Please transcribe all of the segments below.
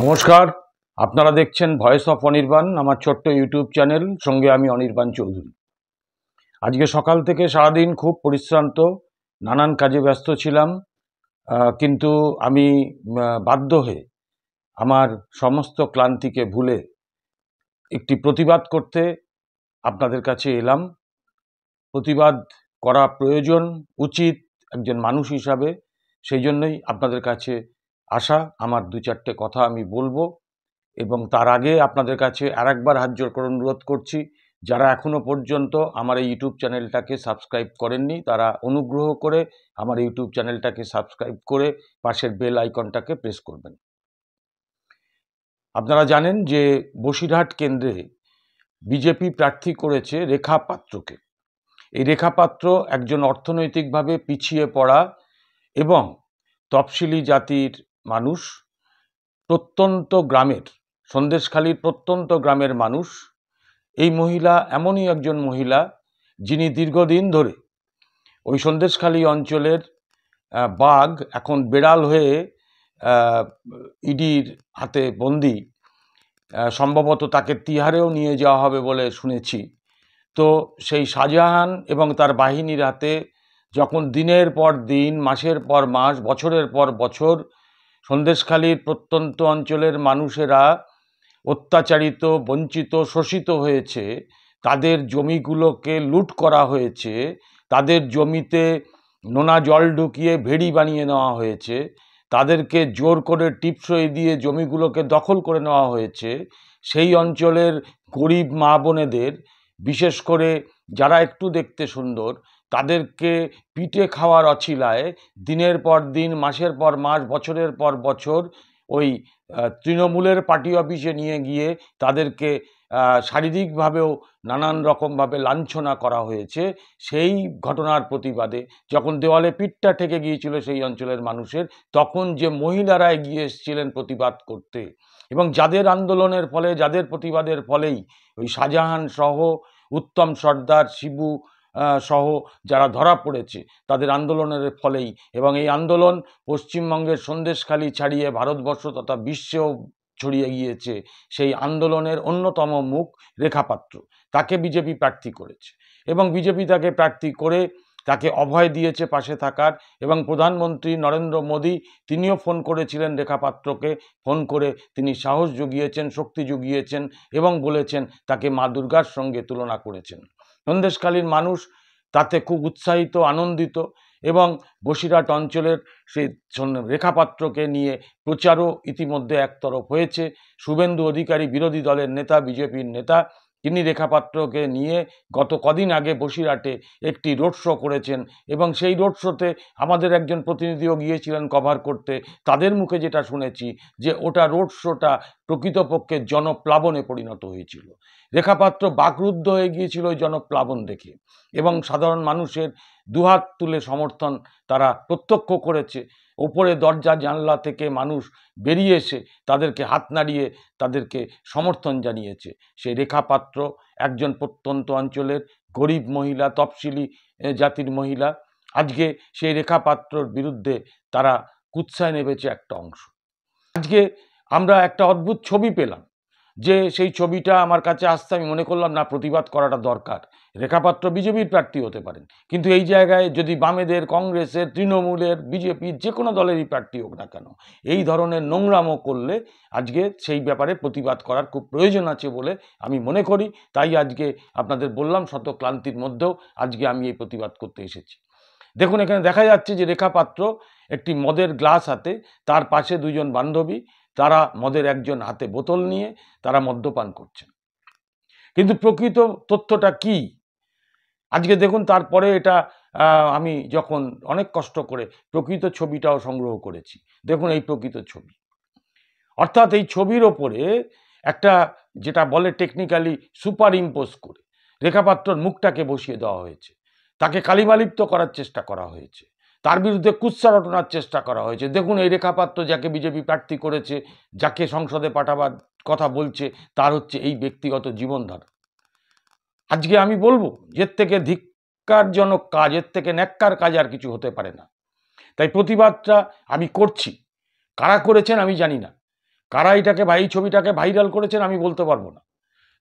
নমস্কার, আপনারা দেখছেন ভয়েস অফ অনির্বাণ, আমার ছোট্ট ইউটিউব চ্যানেল। সঙ্গে আমি অনির্বাণ চৌধুরী। আজকে সকাল থেকে সারাদিন খুব পরিশ্রান্ত, নানান কাজে ব্যস্ত ছিলাম, কিন্তু আমি বাধ্য হয়ে আমার সমস্ত ক্লান্তিকে ভুলে একটি প্রতিবাদ করতে আপনাদের কাছে এলাম। প্রতিবাদ করা প্রয়োজন, উচিত একজন মানুষ হিসাবে। সেই জন্যই আপনাদের কাছে আসা। আমার দু চারটে কথা আমি বলবো, এবং তার আগে আপনাদের কাছে আরেকবার হাত জোড় করে অনুরোধ করছি, যারা এখনো পর্যন্ত আমার এই ইউটিউব চ্যানেলটাকে সাবস্ক্রাইব করেননি তারা অনুগ্রহ করে আমার ইউটিউব চ্যানেলটাকে সাবস্ক্রাইব করে পাশের বেল আইকনটাকে প্রেস করবেন। আপনারা জানেন যে বসিরহাট কেন্দ্রে বিজেপি প্রার্থী করেছে রেখা পাত্রকে। এই রেখা পাত্র একজন অর্থনৈতিকভাবে পিছিয়ে পড়া এবং তফসিলি জাতির মানুষ, প্রত্যন্ত গ্রামের, সন্দেশখালীর প্রত্যন্ত গ্রামের মানুষ। এই মহিলা এমনই একজন মহিলা যিনি দীর্ঘদিন ধরে ওই সন্দেশখালী অঞ্চলের বাঘ এখন বেড়াল হয়ে ইডির হাতে বন্দি। সম্ভবত তাকে তিহারেও নিয়ে যাওয়া হবে বলে শুনেছি। তো সেই শাহজাহান এবং তার বাহিনীর হাতে যখন দিনের পর দিন, মাসের পর মাস, বছরের পর বছর সন্দেশখালীর প্রত্যন্ত অঞ্চলের মানুষেরা অত্যাচারিত, বঞ্চিত, শোষিত হয়েছে, তাদের জমিগুলোকে লুট করা হয়েছে, তাদের জমিতে নোনা জল ঢুকিয়ে ভেড়ি বানিয়ে নেওয়া হয়েছে, তাদেরকে জোর করে টিপসই দিয়ে জমিগুলোকে দখল করে নেওয়া হয়েছে। সেই অঞ্চলের গরিব মা বোনেদের, বিশেষ করে যারা একটু দেখতে সুন্দর, তাদেরকে পিটে খাওয়ার অছিলায় দিনের পর দিন, মাসের পর মাস, বছরের পর বছর ওই তৃণমূলের পার্টি অফিসে নিয়ে গিয়ে তাদেরকে শারীরিকভাবেও নানান রকমভাবে লাঞ্ছনা করা হয়েছে। সেই ঘটনার প্রতিবাদে যখন দেওয়ালে পিঠটা ঠেকে গিয়েছিল সেই অঞ্চলের মানুষের, তখন যে মহিলারা এগিয়ে এসেছিলেন প্রতিবাদ করতে, এবং যাদের আন্দোলনের ফলে, যাদের প্রতিবাদের ফলেই ওই শাহজাহান সহ, উত্তম সর্দার, শিবু সহ যারা ধরা পড়েছে, তাদের আন্দোলনের ফলেই, এবং এই আন্দোলন পশ্চিমবঙ্গের সন্দেশখালী ছাড়িয়ে ভারতবর্ষ তথা বিশ্বেও ছড়িয়ে গিয়েছে। সেই আন্দোলনের অন্যতম মুখ রেখা পাত্র। তাকে বিজেপি প্রার্থী করেছে, এবং বিজেপি তাকে প্রার্থী করে তাকে অভয় দিয়েছে পাশে থাকার। এবং প্রধানমন্ত্রী নরেন্দ্র মোদী, তিনিও ফোন করেছিলেন রেখা পাত্রকে। ফোন করে তিনি সাহস জুগিয়েছেন, শক্তি জুগিয়েছেন, এবং বলেছেন, তাকে মা দুর্গার সঙ্গে তুলনা করেছেন। সন্দেশখালীর মানুষ তাতে খুব উৎসাহিত, আনন্দিত, এবং বসিরহাট অঞ্চলের সেই রেখা পাত্রকে নিয়ে প্রচারও ইতিমধ্যে একতরফ হয়েছে। শুভেন্দু অধিকারী, বিরোধী দলের নেতা, বিজেপির নেতা, তিনি রেখা পাত্রকে নিয়ে গত কদিন আগে বসিরহাটে একটি রোড শো করেছেন, এবং সেই রোড শোতে আমাদের একজন প্রতিনিধিও গিয়েছিলেন কভার করতে। তাদের মুখে যেটা শুনেছি যে ওটা রোড শোটা প্রকৃতপক্ষে জনপ্লাবনে পরিণত হয়েছিল। রেখা পাত্র বাকরুদ্ধ হয়ে গিয়েছিল ওই জনপ্লাবন দেখে, এবং সাধারণ মানুষের দুহাত তুলে সমর্থন তারা প্রত্যক্ষ করেছে। ওপরে দরজা জানলা থেকে মানুষ বেরিয়ে এসে তাদেরকে হাত নাড়িয়ে তাদেরকে সমর্থন জানিয়েছে। সেই রেখা পাত্র একজন প্রত্যন্ত অঞ্চলের গরিব মহিলা, তফসিলি জাতির মহিলা। আজকে সেই রেখা পাত্রর বিরুদ্ধে তারা কুৎসায় নেমেছে একটা অংশ। আজকে আমরা একটা অদ্ভুত ছবি পেলাম, যে সেই ছবিটা আমার কাছে আসতে আমি মনে করলাম না, প্রতিবাদ করাটা দরকার। রেখা পাত্র বিজেপির প্রার্থী হতে পারেন, কিন্তু এই জায়গায় যদি বামেদের, কংগ্রেসের, তৃণমূলের, বিজেপির যে কোনো দলেরই প্রার্থী হোক না কেন, এই ধরনের নোংরামো করলে আজকে সেই ব্যাপারে প্রতিবাদ করার খুব প্রয়োজন আছে বলে আমি মনে করি। তাই আজকে আপনাদের বললাম, শত ক্লান্তির মধ্যেও আজকে আমি এই প্রতিবাদ করতে এসেছি। দেখুন, এখানে দেখা যাচ্ছে যে রেখা পাত্র একটি মদের গ্লাস হাতে, তার পাশে দুজন বান্ধবী, তারা মদের একজন হাতে বোতল নিয়ে তারা মদ্যপান করছেন। কিন্তু প্রকৃত তথ্যটা কি আজকে দেখুন। তারপরে এটা আমি যখন অনেক কষ্ট করে প্রকৃত ছবিটাও সংগ্রহ করেছি, দেখুন এই প্রকৃত ছবি। অর্থাৎ এই ছবির ওপরে একটা, যেটা বলে টেকনিক্যালি, সুপার ইম্পোজ করে রেখা পাত্রর মুখটাকে বসিয়ে দেওয়া হয়েছে। তাকে কালিমালিপ্ত করার চেষ্টা করা হয়েছে, তার বিরুদ্ধে কুৎসা রটনার চেষ্টা করা হয়েছে। দেখুন, এই রেখা পাত্র যাকে বিজেপি প্রার্থী করেছে, যাকে সংসদে পাঠাবার কথা বলছে, তার হচ্ছে এই ব্যক্তিগত জীবনধারা। আজকে আমি বলবো, এর থেকে ধিক্কারজনক কাজ, এর থেকে ন্যাক্কার কাজ আর কিছু হতে পারে না। তাই প্রতিবাদটা আমি করছি। কারা করেছেন আমি জানি না, কারা এটাকে এই ছবিটাকে ভাইরাল করেছেন আমি বলতে পারবো না।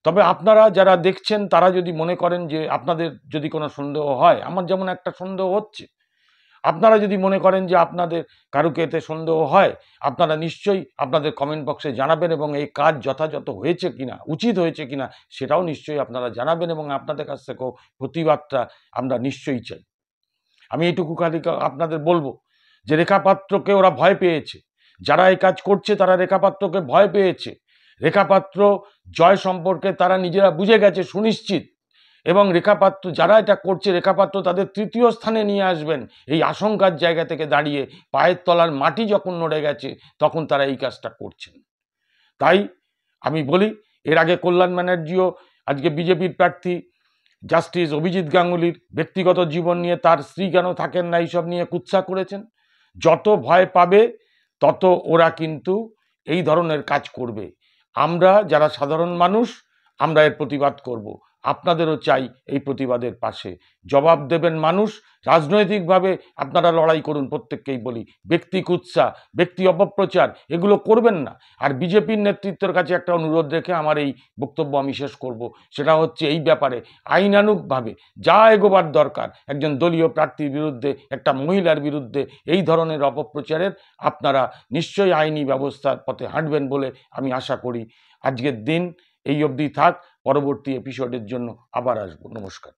তবে আপনারা যারা দেখছেন তারা যদি মনে করেন যে আপনাদের যদি কোনো সন্দেহ হয়, আমার যেমন একটা সন্দেহ হচ্ছে, আপনারা যদি মনে করেন যে আপনাদের কারুকে এতে সন্দেহ হয়, আপনারা নিশ্চয়ই আপনাদের কমেন্ট বক্সে জানাবেন এবং এই কাজ যথাযথ হয়েছে কিনা, উচিত হয়েছে কিনা সেটাও নিশ্চয়ই আপনারা জানাবেন এবং আপনাদের কাছ থেকেও প্রতিবাদটা আমরা নিশ্চয়ই চাই। আমি এইটুকু খালি আপনাদের বলবো যে রেখা পাত্রকে ওরা ভয় পেয়েছে, যারা এই কাজ করছে তারা রেখা পাত্রকে ভয় পেয়েছে। রেখা পাত্র জয় সম্পর্কে তারা নিজেরা বুঝে গেছে সুনিশ্চিত, এবং রেখা পাত্র যারা এটা করছে রেখা পাত্র তাদের তৃতীয় স্থানে নিয়ে আসবেন এই আশঙ্কার জায়গা থেকে দাঁড়িয়ে। পায়ের তলার মাটি যখন নড়ে গেছে তখন তারা এই কাজটা করছেন। তাই আমি বলি, এর আগে কল্যাণ ব্যানার্জিও আজকে বিজেপির প্রার্থী জাস্টিস অভিজিৎ গাঙ্গুলির ব্যক্তিগত জীবন নিয়ে, তার স্ত্রী কেন থাকেন না, এইসব নিয়ে কুৎসা করেছেন। যত ভয় পাবে তত ওরা কিন্তু এই ধরনের কাজ করবে। আমরা যারা সাধারণ মানুষ আমরা এর প্রতিবাদ করব। আপনাদেরও চাই এই প্রতিবাদের পাশে জবাব দেবেন মানুষ। রাজনৈতিকভাবে আপনারা লড়াই করুন, প্রত্যেককেই বলি। ব্যক্তি কুৎসা, ব্যক্তি অপপ্রচার এগুলো করবেন না। আর বিজেপির নেতৃত্বের কাছে একটা অনুরোধ রেখে আমার এই বক্তব্য আমি শেষ করব, সেটা হচ্ছে এই ব্যাপারে আইনানুগভাবে যা এগোবার দরকার, একজন দলীয় প্রার্থীর বিরুদ্ধে, একটা মহিলার বিরুদ্ধে এই ধরনের অপপ্রচারের আপনারা নিশ্চয়ই আইনি ব্যবস্থার পথে হাঁটবেন বলে আমি আশা করি। আজকের দিন এই অবধি থাক, পরবর্তী এপিসোডের জন্য আবার আসবো। নমস্কার।